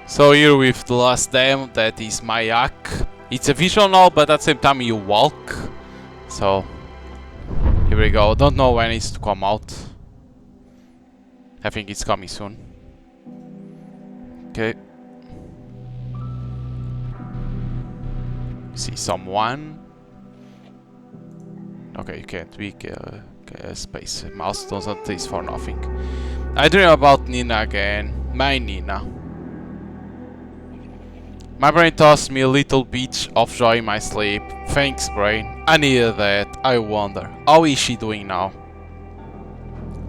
So here with the last dam, that is Mayak. It's a visual novel, but at the same time you walk. So here we go. Don't know when it's to come out. I think it's coming soon. Okay. See someone. Okay, you can't tweak space milestones on this for nothing. I dream about Nina again. My Nina. My brain tossed me a little bit of joy in my sleep. Thanks, brain. I needed that. I wonder, how is she doing now?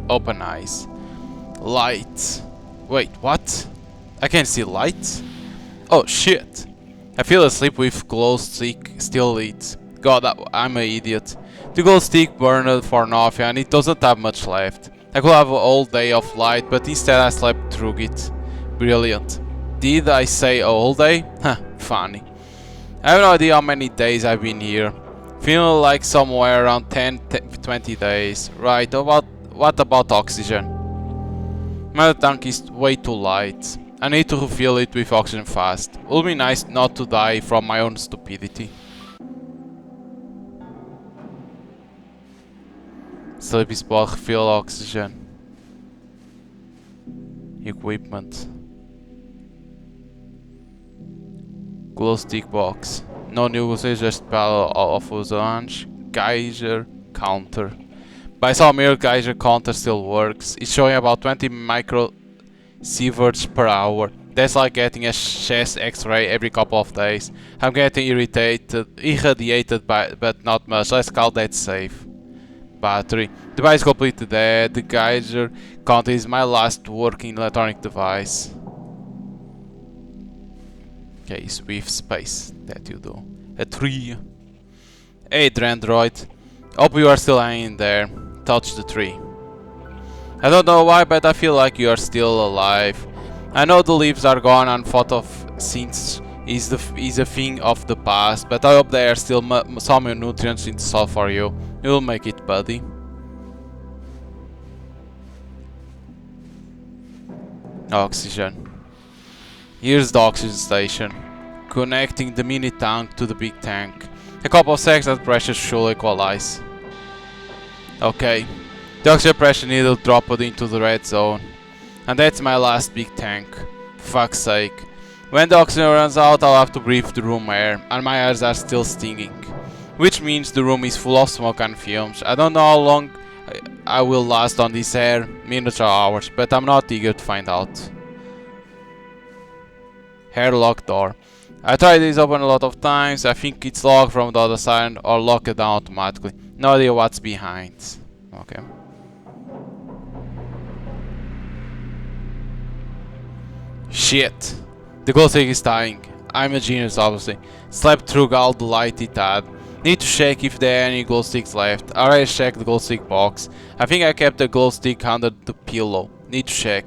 Open eyes. Light. Wait, what? I can't see light? Oh shit. I feel asleep with glow stick still lit. God, I'm an idiot. The glow stick burned for nothing and it doesn't have much left. I could have a whole day of light, but instead I slept through it. Brilliant. Did I say a whole day? Huh, funny. I have no idea how many days I've been here. Feeling like somewhere around 20 days. Right, what about oxygen? My tank is way too light. I need to refill it with oxygen fast. It would be nice not to die from my own stupidity. Sleepy spot, refill oxygen. Equipment. Glow stick box. No new usage, just panel of orange. Geyser counter. By some mirror geyser counter still works. It's showing about 20 microsieverts per hour. That's like getting a chest x-ray every couple of days. I'm getting irradiated but not much. Let's call that safe. Battery. Device completely dead. The geyser counter is my last working electronic device. Okay, swift space that you do. A tree. Hey, Drandroid. Hope you are still hanging there. Touch the tree. I don't know why, but I feel like you are still alive. I know the leaves are gone and photosynthesis is a thing of the past, but I hope there are still some nutrients in store for you. You'll make it, buddy. Oxygen. Here's the oxygen station, connecting the mini tank to the big tank. A couple of seconds and pressure should equalize. Okay, the oxygen pressure needle dropped into the red zone. And that's my last big tank. Fuck's sake. When the oxygen runs out, I'll have to breathe the room air, and my eyes are still stinging. Which means the room is full of smoke and fumes. I don't know how long I will last on this air, minutes or hours, but I'm not eager to find out. Airlock door. I tried this open a lot of times. I think it's locked from the other side or locked it down automatically. No idea what's behind. Okay. Shit. The glow stick is dying. I'm a genius, obviously. Slept through all the light it had. Need to check if there are any glow sticks left. I already checked the glow stick box. I think I kept the glow stick under the pillow. Need to check.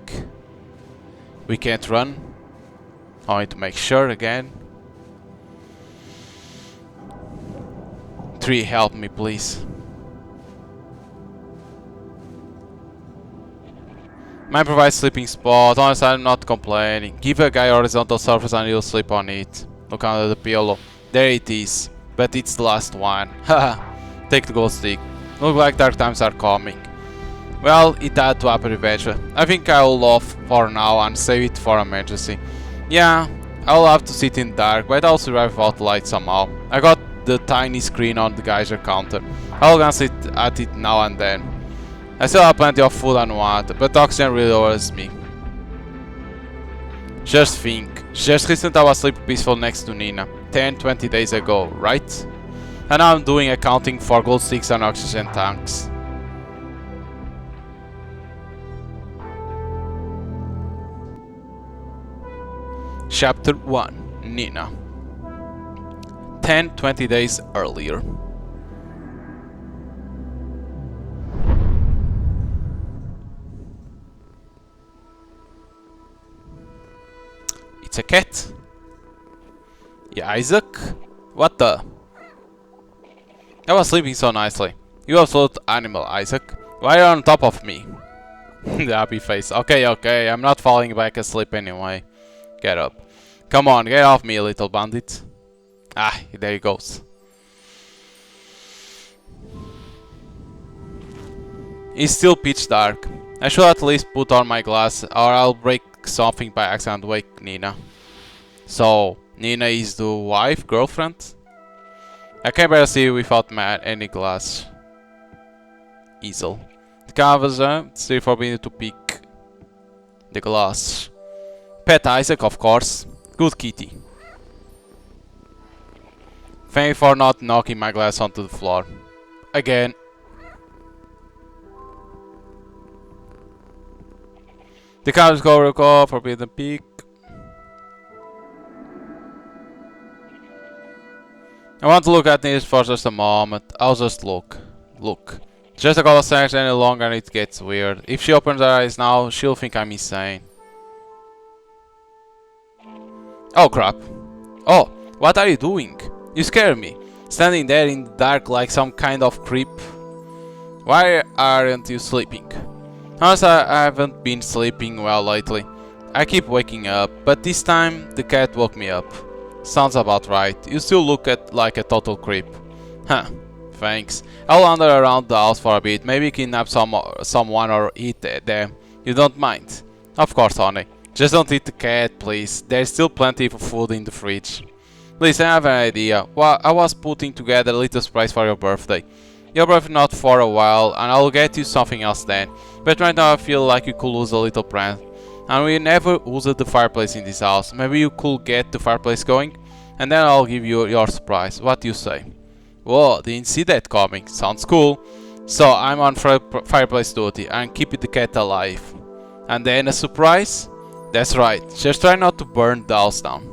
We can't run. I need to make sure again. 3, help me please. Mine provides sleeping spot. Honestly, I'm not complaining. Give a guy horizontal surface and he'll sleep on it. Look under the pillow. There it is. But it's the last one. Haha. Take the gold stick. Look like dark times are coming. Well, it had to happen eventually. I think I'll off for now and save it for emergency. Yeah, I'll have to sit in dark, but I'll survive without light somehow. I got the tiny screen on the geyser counter. I'll gonna sit at it now and then. I still have plenty of food and water, but oxygen really worries me. Just think, just recently I was sleeping peaceful next to Nina, 10-20 days ago, right? And now I'm doing accounting for gold sticks and oxygen tanks. Chapter 1. Nina. 10-20 days earlier. It's a cat. Yeah, Isaac? What the? I was sleeping so nicely. You absolute animal, Isaac. Why are you on top of me? The happy face. Okay, I'm not falling back asleep anyway. Get up. Come on, get off me, little bandit. Ah, there he goes. It's still pitch dark. I should at least put on my glass or I'll break something by accident and wake Nina. So, Nina is the wife, girlfriend? I can barely see without any glass. Easel. The canvas, it's still forbidden to pick the glass. Pet Isaac, of course. Good kitty. Thank you for not knocking my glass onto the floor. Again. The canvas cover call, forbidden pick. I want to look at this for just a moment. I'll just look. Look. Just a couple of seconds any longer and it gets weird. If she opens her eyes now, she'll think I'm insane. Oh crap. Oh, what are you doing? You scare me. Standing there in the dark like some kind of creep. Why aren't you sleeping? Honestly, I haven't been sleeping well lately. I keep waking up, but this time the cat woke me up. Sounds about right. You still look like a total creep. Huh. Thanks. I'll wander around the house for a bit. Maybe kidnap someone or eat them. You don't mind? Of course, honey. Just don't eat the cat, please. There's still plenty of food in the fridge. Listen, I have an idea. Well, I was putting together a little surprise for your birthday. Your birthday not for a while, and I'll get you something else then. But right now I feel like you could use a little prank. And we never used the fireplace in this house. Maybe you could get the fireplace going? And then I'll give you your surprise. What do you say? Whoa, didn't see that coming. Sounds cool. So I'm on fireplace duty and keep the cat alive. And then a surprise? That's right. Just try not to burn the house down.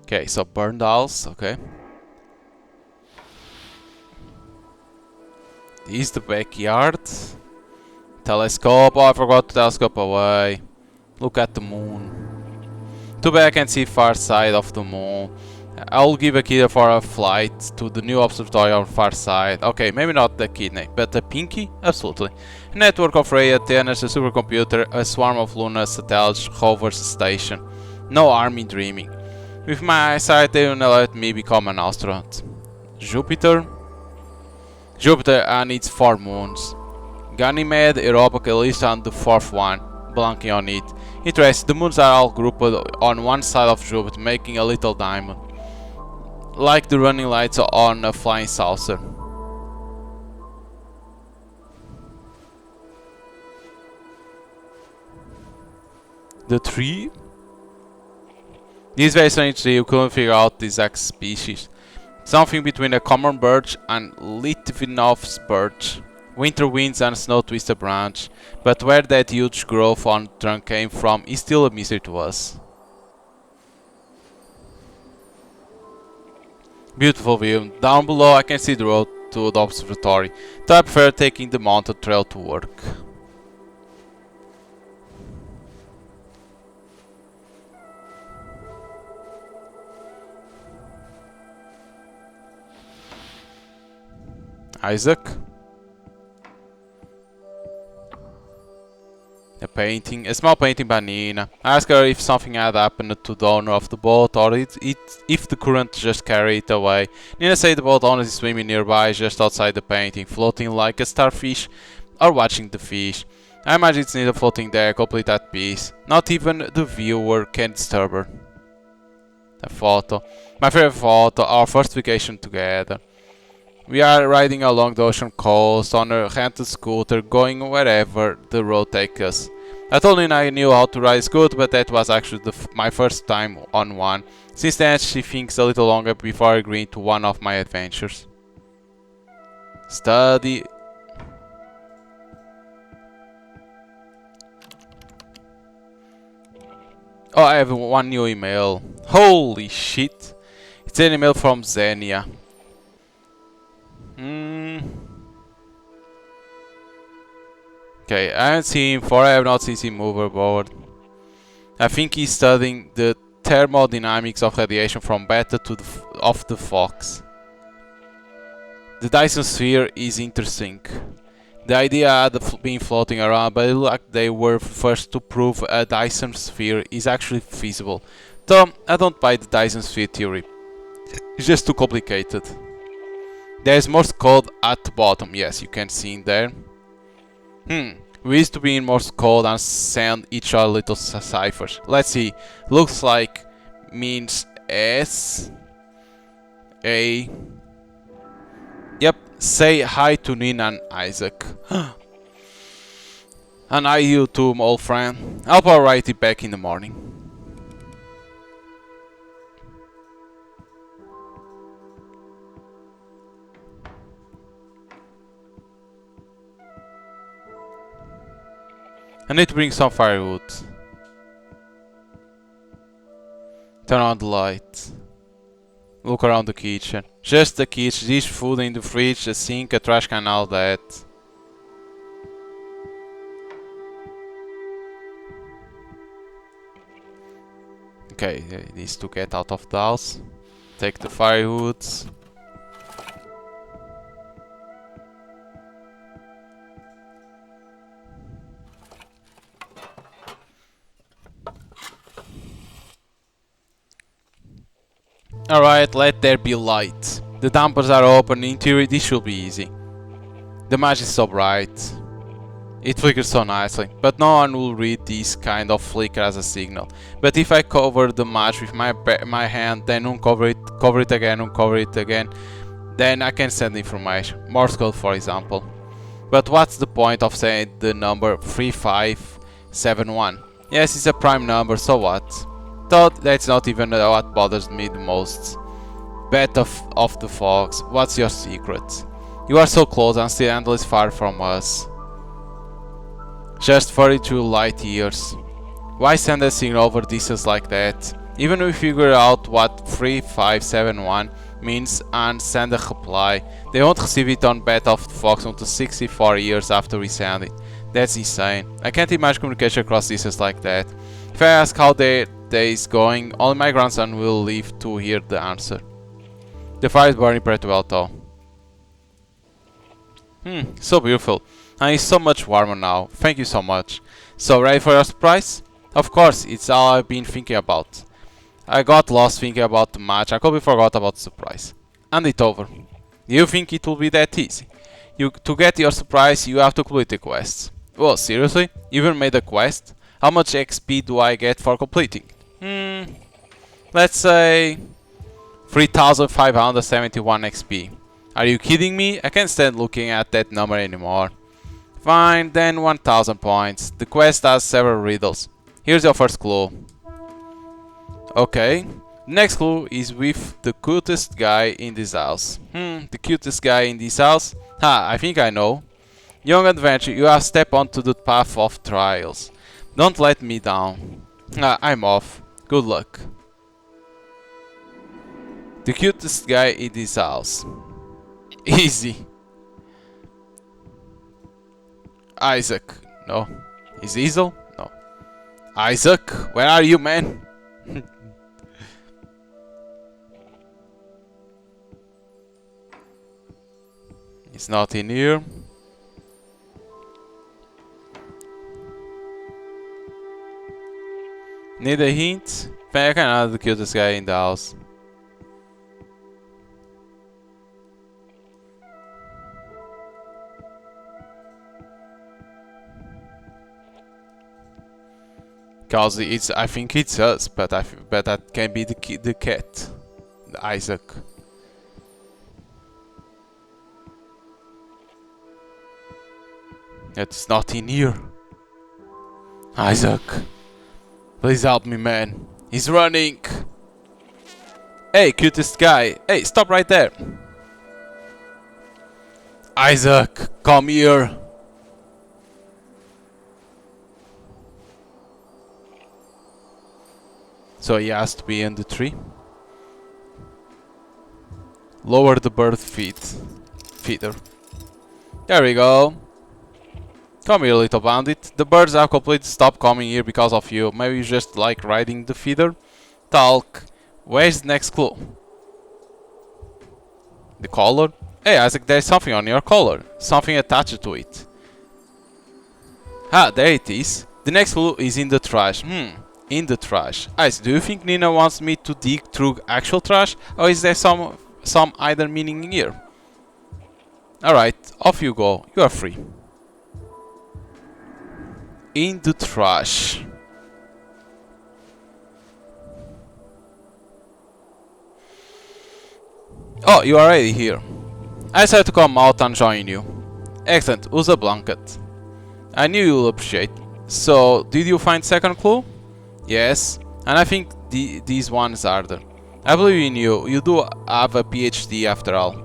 Okay, so burn the house. Okay. This is the backyard. Telescope. Oh, I forgot to telescope away. Look at the moon. Too bad I can't see far side of the moon. I'll give a kid for a flight to the new observatory on far side. Okay, maybe not the kidney, but the pinky? Absolutely. A network of radio antennas, a supercomputer, a swarm of lunar satellites, rovers, station. No army dreaming. With my eyesight, they will let me become an astronaut. Jupiter? Jupiter and its 4 moons. Ganymede, Europa, Callisto and the 4th one. Blanking on it. Interesting, the moons are all grouped on one side of Jupiter, making a little diamond. Like the running lights on a flying saucer. The tree? This is very strange tree, you couldn't figure out the exact species. Something between a common birch and Litvinov's birch. Winter winds and snow twisted branch. But where that huge growth on the trunk came from is still a mystery to us. Beautiful view. Down below I can see the road to the observatory. Though I prefer taking the mountain trail to work. Isaac? A painting, a small painting by Nina. I asked her if something had happened to the owner of the boat or if the current just carried it away. Nina said the boat owner is swimming nearby just outside the painting, floating like a starfish or watching the fish. I imagine it's neither floating there, complete at peace. Not even the viewer can disturb her. A photo. My favorite photo, our first vacation together. We are riding along the ocean coast on a rented scooter, going wherever the road takes us. I told Nina I knew how to ride a scooter, but that was actually my first time on one. Since then she thinks a little longer before agreeing to one of my adventures. Study. Oh, I have one new email. Holy shit. It's an email from Xenia. Okay, I haven't seen him for I have not seen him overboard. I think he's studying the thermodynamics of radiation from beta to the fox. The Dyson sphere is interesting. The idea had been floating around, but it looked like they were first to prove a Dyson sphere is actually feasible. Though I don't buy the Dyson sphere theory. It's just too complicated. There's Morse code at the bottom. Yes, you can see in there. We used to be in Morse code and send each other little ciphers. Let's see. Looks like means S A. Yep. Say hi to Nina and Isaac. And I you too, old friend. I'll probably write it back in the morning. I need to bring some firewood. Turn on the light. Look around the kitchen. Just the kitchen, dish food in the fridge, a sink, a trash can, all that. Okay, it needs to get out of the house. Take the firewoods. Alright, let there be light. The dampers are open, in theory this should be easy. The match is so bright. It flickers so nicely, but no one will read this kind of flicker as a signal. But if I cover the match with my hand, then uncover it again, uncover it again, then I can send information. Morse code, for example. But what's the point of saying the number 3571? Yes, it's a prime number, so what? Thought that's not even what bothers me the most. Bet of the fox, what's your secret? You are so close and still endless far from us. Just 42 light years. Why send a signal over distance like that? Even if we figure out what 3571 means and send a reply, they won't receive it on Bet of the Fox until 64 years after we send it. That's insane. I can't imagine communication across distance like that. If I ask how their day is going, only my grandson will live to hear the answer. The fire is burning pretty well though. So beautiful. And it's so much warmer now. Thank you so much. So ready for your surprise? Of course, it's all I've been thinking about. I got lost thinking about the match. I completely forgot about the surprise. And it's over. You think it will be that easy? To get your surprise, you have to complete the quests. Well, seriously? You even made a quest? How much XP do I get for completing? Let's say 3571 XP. Are you kidding me? I can't stand looking at that number anymore. Fine, then 1000 points. The quest has several riddles. Here's your first clue. Okay. Next clue is with the cutest guy in this house. The cutest guy in this house? I think I know. Young adventure, you have stepped onto the path of trials. Don't let me down. I'm off. Good luck. The cutest guy in this house. Easy. Isaac. No. Is Easel? No. Isaac, where are you, man? It's not in here. Need a hint? I can add the cutest guy in the house. Cause it's, I think it's us, but that can be the cat, Isaac. It's not in here. Isaac, please help me, man. He's running. Hey, cutest guy. Hey, stop right there. Isaac, come here. So he has to be in the tree. Lower the bird feeder. There we go. Come here, little bandit. The birds have completely stopped coming here because of you. Maybe you just like riding the feeder. Talk. Where's the next clue? The collar? Hey Isaac, there's something on your collar. Something attached to it. Ah, there it is. The next clue is in the trash. In the trash. Ice, do you think Nina wants me to dig through actual trash, or is there some other meaning here? Alright, off you go. You are free. In the trash. Oh, you are already here. I decided to come out and join you. Excellent, use a blanket. I knew you'll appreciate. So, did you find second clue? Yes, and I think these ones are there. I believe in you. You do have a PhD after all.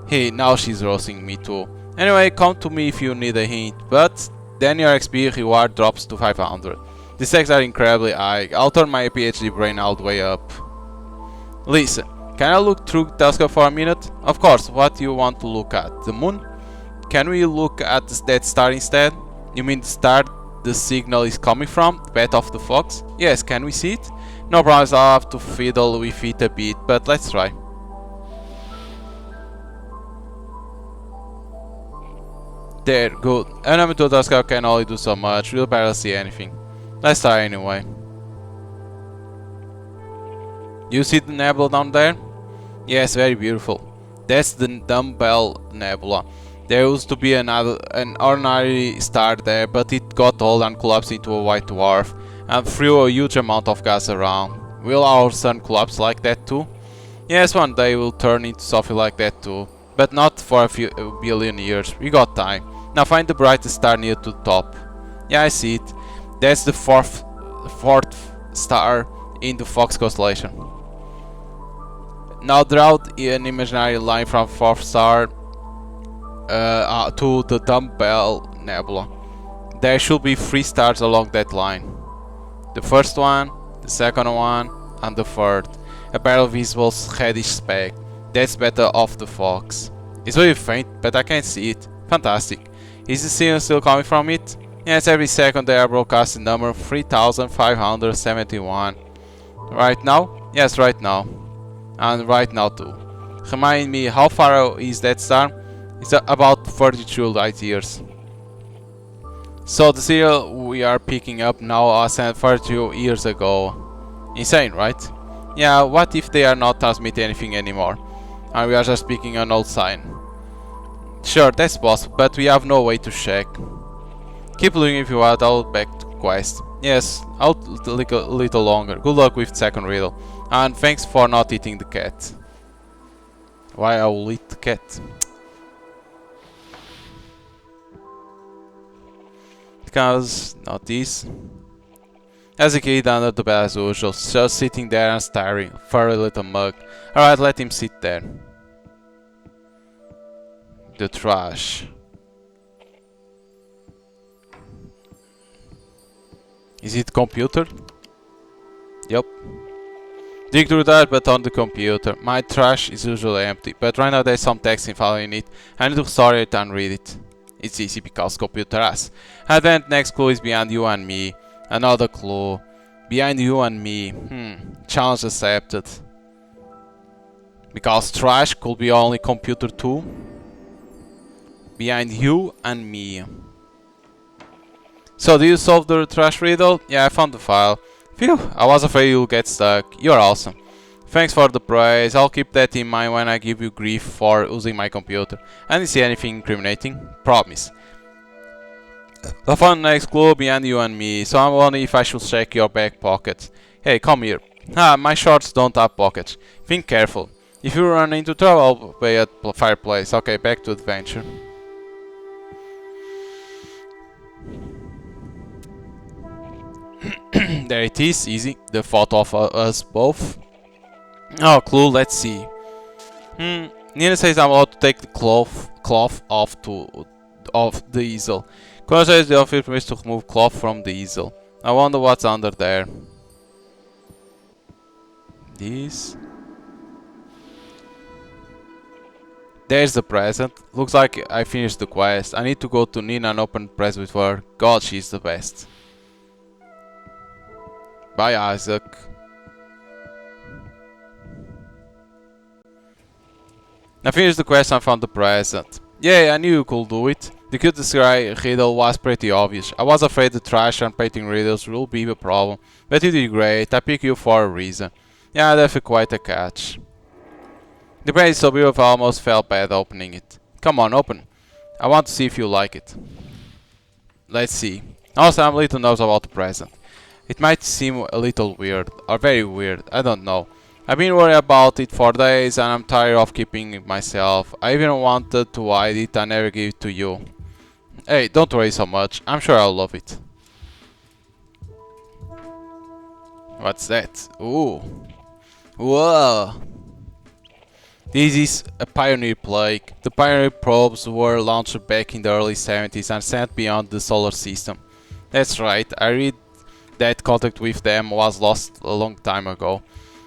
Hey, now she's roasting me too. Anyway, come to me if you need a hint, but then your XP reward drops to 500. The stakes are incredibly high. I'll turn my PhD brain all the way up. Listen, can I look through the telescope for a minute? Of course, what do you want to look at? The moon? Can we look at that star instead? You mean the star the signal is coming from? The path of the fox? Yes, can we see it? No promise, I'll have to fiddle with it a bit, but let's try. There, good. An amateur telescope can only do so much, we'll barely see anything. Let's try anyway. You see the nebula down there? Yes, very beautiful. That's the Dumbbell Nebula. There used to be an ordinary star there, but it got old and collapsed into a white dwarf and threw a huge amount of gas around. Will our sun collapse like that too? Yes, one day we'll turn into something like that too, but not for a billion years. We got time. Now find the brightest star near to the top. Yeah, I see it. That's the fourth star in the Fox constellation. Now draw an imaginary line from fourth star to the Dumbbell Nebula. There should be 3 stars along that line. The first one, the second one, and the third. A barely visible reddish speck. That's better off the Fox. It's very faint, but I can see it. Fantastic. Is the signal still coming from it? Yes, every second they are broadcasting number 3571. Right now? Yes, right now. And right now too. Remind me, how far is that star? It's about 32 light years. So the serial we are picking up now was sent 32 years ago. Insane, right? Yeah, what if they are not transmitting anything anymore? And we are just picking an old sign? Sure, that's possible, but we have no way to check. Keep looking if you want, I'll back to quest. Yes, I'll look a little longer. Good luck with second riddle. And thanks for not eating the cat. Why I will eat the cat? Because, not this. As a kid under the bed as usual, just sitting there and staring, furry little mug. Alright, let him sit there. The trash. Is it computer? Yep. Dig through that, but on the computer. My trash is usually empty, but right now there's some text following it. I need to store it and read it. It's easy because computer has. And then next clue is behind you and me. Another clue. Behind you and me. Challenge accepted. Because trash could be only computer too. Behind you and me. So, did you solve the trash riddle? Yeah, I found the file. Phew, I was afraid you'll get stuck. You're awesome. Thanks for the praise. I'll keep that in mind when I give you grief for using my computer. I didn't see anything incriminating. Promise. I found the next clue behind you and me, so I'm wondering if I should check your back pockets. Hey, come here. My shorts don't have pockets. Think careful. If you run into trouble, I'll pay at the fireplace. Okay, back to adventure. There it is, easy. The photo of us both. Oh, clue, let's see. Nina says I'm allowed to take the cloth off the easel. Connor says the office permits to remove cloth from the easel. I wonder what's under there. This. There's the present. Looks like I finished the quest. I need to go to Nina and open the present with her. God, she's the best. Bye, Isaac. I finished the quest and found the present. Yeah, I knew you could do it. The cutest riddle was pretty obvious. I was afraid the trash and painting riddles will be a problem, but you did great. I picked you for a reason. Yeah, that's quite a catch. The paint is so beautiful I almost felt bad opening it. Come on, open. I want to see if you like it. Let's see. Also, I'm little nervous about the present. It might seem a little weird, or very weird, I don't know. I've been worried about it for days and I'm tired of keeping it myself. I even wanted to hide it and never give it to you. Hey, don't worry so much, I'm sure I'll love it. What's that? Ooh. Whoa. This is a Pioneer plague. The Pioneer probes were launched back in the early 70s and sent beyond the solar system. That's right, I read that contact with them was lost a long time ago.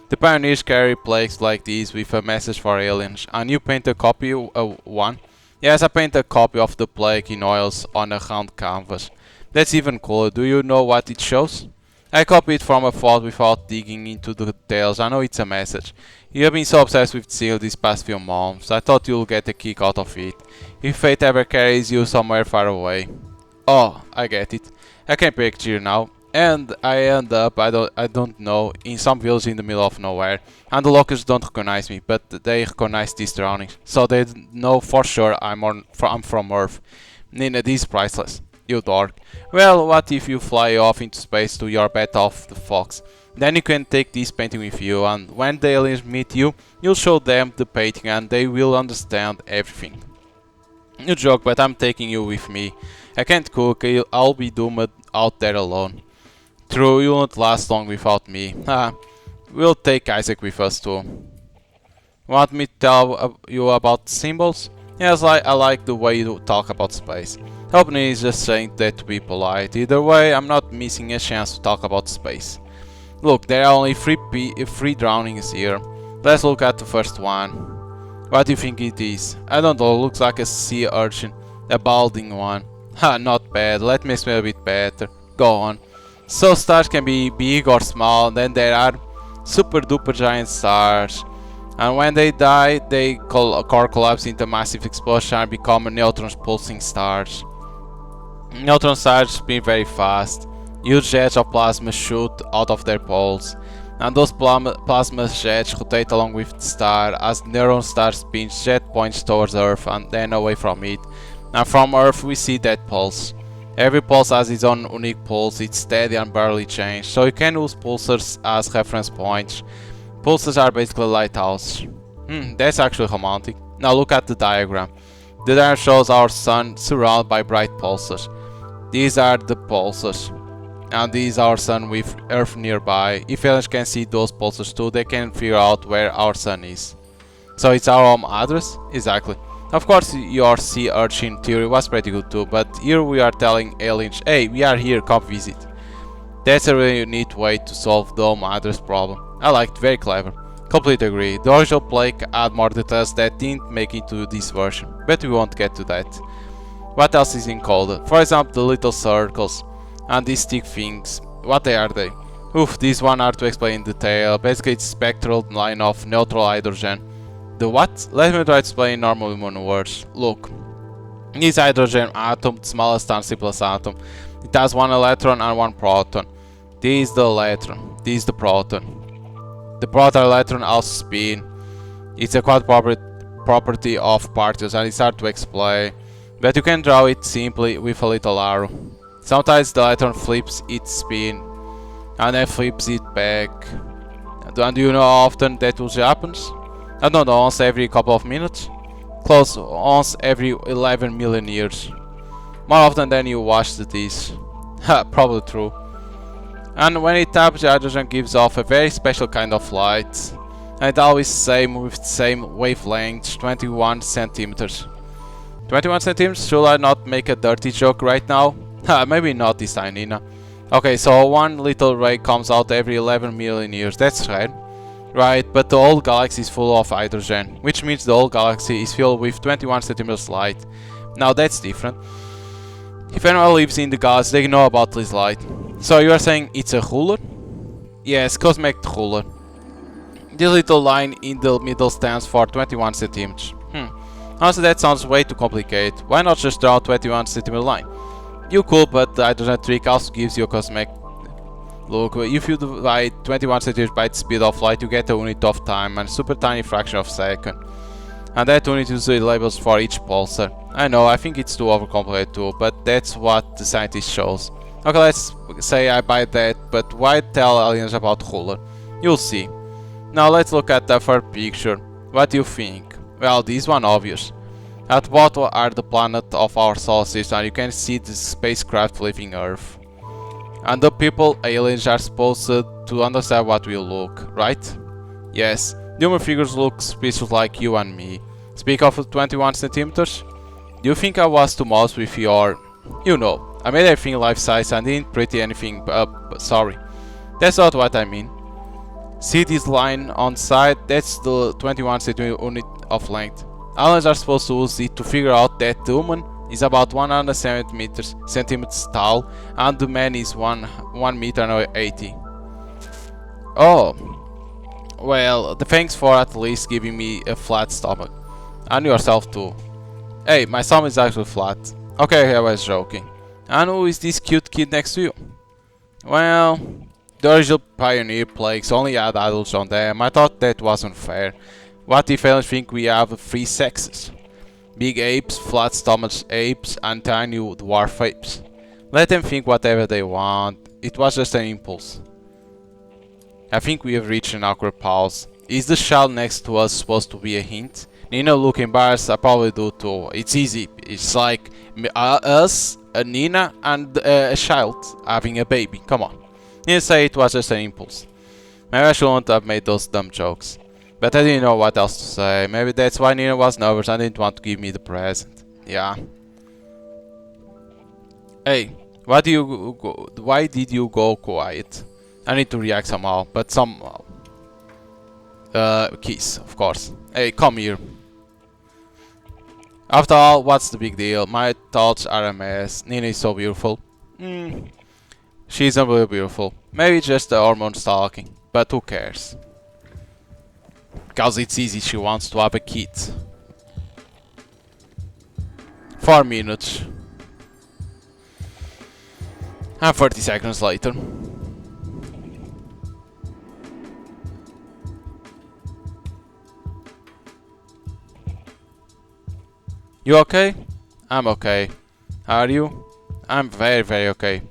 The Pioneers carry plagues like these with a message for aliens, and you paint a copy of one? Yes, I paint a copy of the plague in oils on a round canvas. That's even cooler, do you know what it shows? I copied it from a photo without digging into the details, I know it's a message. You have been so obsessed with Seal these past few months, I thought you'll get a kick out of it. If fate ever carries you somewhere far away. Oh, I get it. I can picture now. And I end up, I don't know, in some village in the middle of nowhere. And the locals don't recognize me, but they recognize these surroundings. So they know for sure I'm from Earth. Nina, this is priceless. You dork. Well, what if you fly off into space to your Battle of the Fox? Then you can take this painting with you, and when the aliens meet you, you'll show them the painting and they will understand everything. You joke, but I'm taking you with me. I can't cook, I'll be doomed out there alone. True, you won't last long without me. We'll take Isaac with us too. Want me to tell you about symbols? Yes, I like the way you talk about space. Opening is just saying that to be polite. Either way, I'm not missing a chance to talk about space. Look, there are only three drownings here. Let's look at the first one. What do you think it is? I don't know, looks like a sea urchin. A balding one. Ha, not bad, let me explain a bit better. Go on. So stars can be big or small, then there are super duper giant stars. And when they die, they core collapse into a massive explosion and become neutrons pulsing stars. Neutron stars spin very fast. Huge jets of plasma shoot out of their poles. And those plasma jets rotate along with the star as the neutron star spins jet points towards Earth and then away from it. And from Earth we see that pulse. Every pulse has its own unique pulse, it's steady and barely changed, so you can use pulsars as reference points. Pulsars are basically lighthouses. That's actually romantic. Now look at the diagram. The diagram shows our sun surrounded by bright pulsars. These are the pulsars. And these are our sun with Earth nearby. If aliens can see those pulsars too, they can figure out where our sun is. So it's our home address? Exactly. Of course your sea urchin theory was pretty good too, but here we are telling aliens, hey, we are here, come visit. That's a really neat way to solve the home address problem. I liked, very clever. Completely agree, the original plague had more details that didn't make it to this version, but we won't get to that. What else is encoded? For example, the little circles and these stick things, what are they? Oof, these one are to explain in detail, basically it's a spectral line of neutral hydrogen. The what? Let me try to explain in normal human words. Look, this hydrogen atom, the smallest and simplest atom, it has one electron and one proton. This is the electron, this is the proton. The proton electron also spin. It's a quad property of particles and it's hard to explain, but you can draw it simply with a little arrow. Sometimes the electron flips its spin and then flips it back. And do you know how often that usually happens? I don't know, once every couple of minutes? Close, once every 11 million years. More often than you wash the dish. Ha, probably true. And when it taps, the hydrogen gives off a very special kind of light. And it's always same with the same wavelength, 21 centimeters. 21 centimeters? Should I not make a dirty joke right now? Ha, maybe not this time, Nina. Okay, so one little ray comes out every 11 million years, that's right. Right, but the whole galaxy is full of hydrogen, which means the whole galaxy is filled with 21 centimeters light. Now that's different. If anyone lives in the galaxy, they know about this light. So you are saying it's a ruler? Yes, cosmic ruler. This little line in the middle stands for 21 centimeters. Honestly, that sounds way too complicated. Why not just draw a 21 centimeter line? You could, but the hydrogen trick also gives you a cosmic look. If you divide 21 centimeters by the speed of light, you get a unit of time and a super tiny fraction of second. And that unit usually labels for each pulsar. I know, I think it's too overcomplicated too, but that's what the scientist shows. Okay, let's say I buy that, but why tell aliens about Ruler? You'll see. Now let's look at the third picture. What do you think? Well, this one obvious. At the bottom are the planets of our solar system and you can see the spacecraft leaving Earth. And the people, aliens, are supposed to understand what we look, right? Yes, the human figures look suspicious like you and me. Speak of 21 centimeters? Do you think I was too modest with your... You know, I made everything life-size and didn't pretty anything sorry. That's not what I mean. See this line on side? That's the 21 centimeter unit of length. Aliens are supposed to use it to figure out that the woman is about 100 centimeters tall and the man is 1 meter and 80. Oh, well, thanks for at least giving me a flat stomach. And yourself too. Hey, my stomach is actually flat. Okay, I was joking. And who is this cute kid next to you? Well, the original Pioneer plagues only had adults on them. I thought that wasn't fair. What if aliens think we have 3 sexes? Big apes, flat stomached apes, and tiny dwarf apes. Let them think whatever they want. It was just an impulse. I think we have reached an awkward pause. Is the child next to us supposed to be a hint? Nina look embarrassed, I probably do too. It's easy. It's like us, a Nina, and a child having a baby. Come on. Nina say it was just an impulse. Maybe I shouldn't have made those dumb jokes. But I didn't know what else to say. Maybe that's why Nina was nervous and didn't want to give me the present. Yeah. Hey, why did you go quiet? I need to react somehow, but somehow. Kiss, of course. Hey, come here. After all, what's the big deal? My thoughts are a mess. Nina is so beautiful. She's unbelievably beautiful. Maybe just the hormones talking, but who cares? Because it's easy, she wants to have a kid. 4 minutes. And 30 seconds later. You okay? I'm okay. Are you? I'm very okay.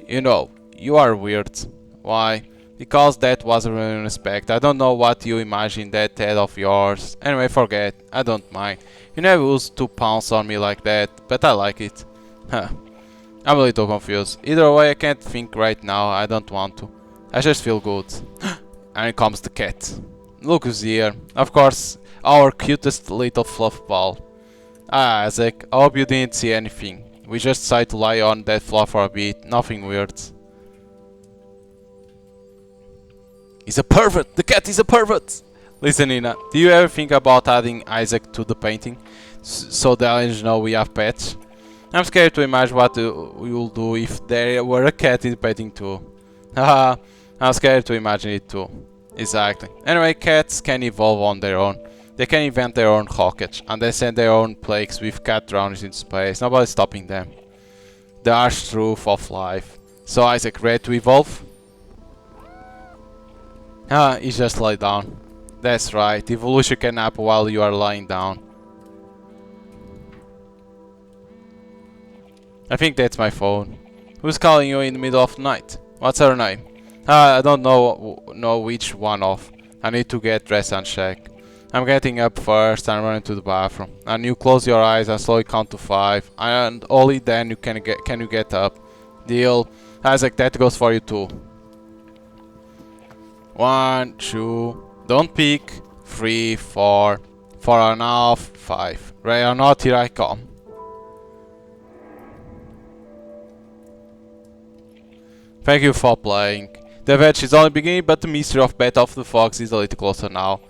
You know, you are weird. Why? Because that wasn't really respect. I don't know what you imagine that head of yours. Anyway, forget. I don't mind. You never used to pounce on me like that, but I like it. Huh. I'm a little confused. Either way, I can't think right now. I don't want to. I just feel good. And here comes the cat. Look who's here. Of course, our cutest little fluff ball. Ah, Isaac, I hope you didn't see anything. We just decided to lie on that floor for a bit. Nothing weird. He's a pervert! The cat is a pervert! Listen, Nina, do you ever think about adding Isaac to the painting? So the aliens know we have pets? I'm scared to imagine what we will do if there were a cat in the painting too. Haha, I'm scared to imagine it too. Exactly. Anyway, cats can evolve on their own. They can invent their own rockets, and they send their own plagues with cat drownings into space. Nobody's stopping them. The harsh truth of life. So Isaac, ready to evolve? Ah, he just lay down. That's right, evolution can happen while you are lying down. I think that's my phone. Who's calling you in the middle of the night? What's her name? I don't know which one of. I need to get dressed and check. I'm getting up first and running to the bathroom. And you close your eyes and slowly count to 5. And only then you can get up. Deal. Isaac, that goes for you too. 1, 2, don't peek. 3, 4, 4.5, 5. Ready or not, here I come. Thank you for playing. The adventure is only beginning, but the mystery of Battle of the Fox is a little closer now.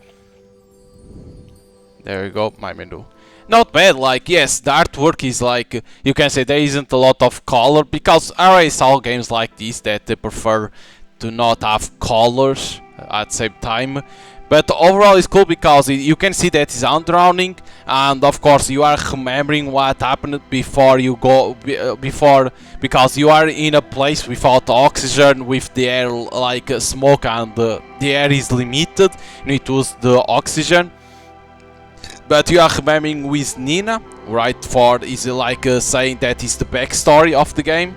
There we go, my menu. Not bad, like, yes, the artwork is like, you can say there isn't a lot of color, because I already saw games like this that they prefer to not have colors at the same time, But overall, it's cool because you can see that it's undrowning, and of course, you are remembering what happened before you go before, because you are in a place without oxygen, with the air like smoke, and the air is limited. You need to use the oxygen. But you are remembering with Nina, right? For is like saying that is the backstory of the game,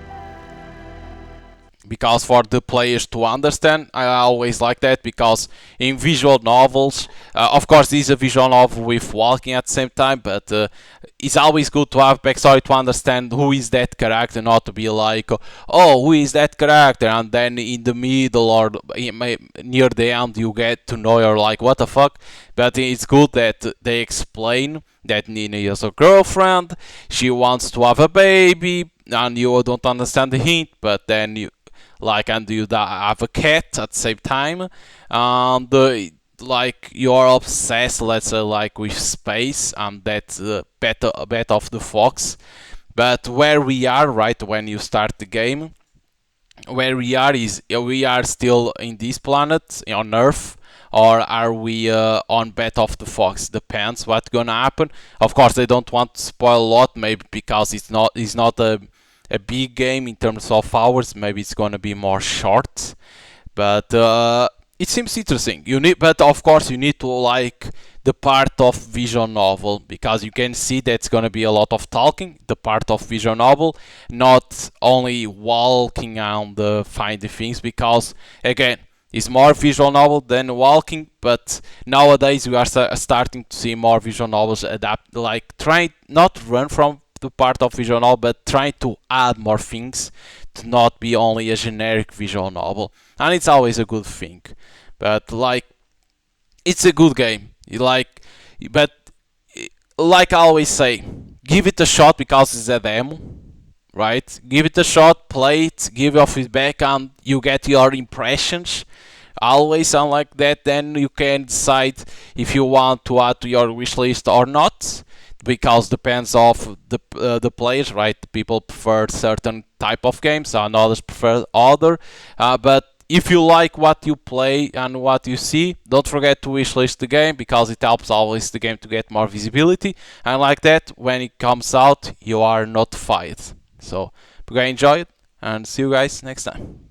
because for the players to understand. I always like that, because in visual novels, of course this is a visual novel with walking at the same time, but it's always good to have backstory to understand who is that character, not to be like, oh, who is that character, and then in the middle or near the end you get to know, you're like, what the fuck. But it's good that they explain that Nina is a girlfriend, she wants to have a baby, and you don't understand the hint, but then you like, and you have a cat at the same time, and like you're obsessed, let's say, like with space, and that's bet of the fox. But where we are right when you start the game, where we are is we are still in this planet on Earth, or are we on Bet of the Fox? Depends what's gonna happen. Of course, they don't want to spoil a lot, maybe because it's not a big game in terms of hours. Maybe it's gonna be more short, but it seems interesting. But of course, you need to like the part of visual novel, because you can see that's gonna be a lot of talking. The part of visual novel, not only walking and finding things, because again, it's more visual novel than walking. But nowadays we are starting to see more visual novels adapt, like trying not run from the part of visual novel, but trying to add more things to not be only a generic visual novel, and it's always a good thing. But like, it's a good game. But like I always say, give it a shot because it's a demo, right? Give it a shot, play it, give your feedback, and you get your impressions. Always sound like that, then you can decide if you want to add to your wish list or not, because depends of the players, right? People prefer certain type of games and others prefer other. But if you like what you play and what you see, don't forget to wishlist the game, because it helps always the game to get more visibility. And like that, when it comes out, you are notified. So, hope you guys enjoy it, and see you guys next time.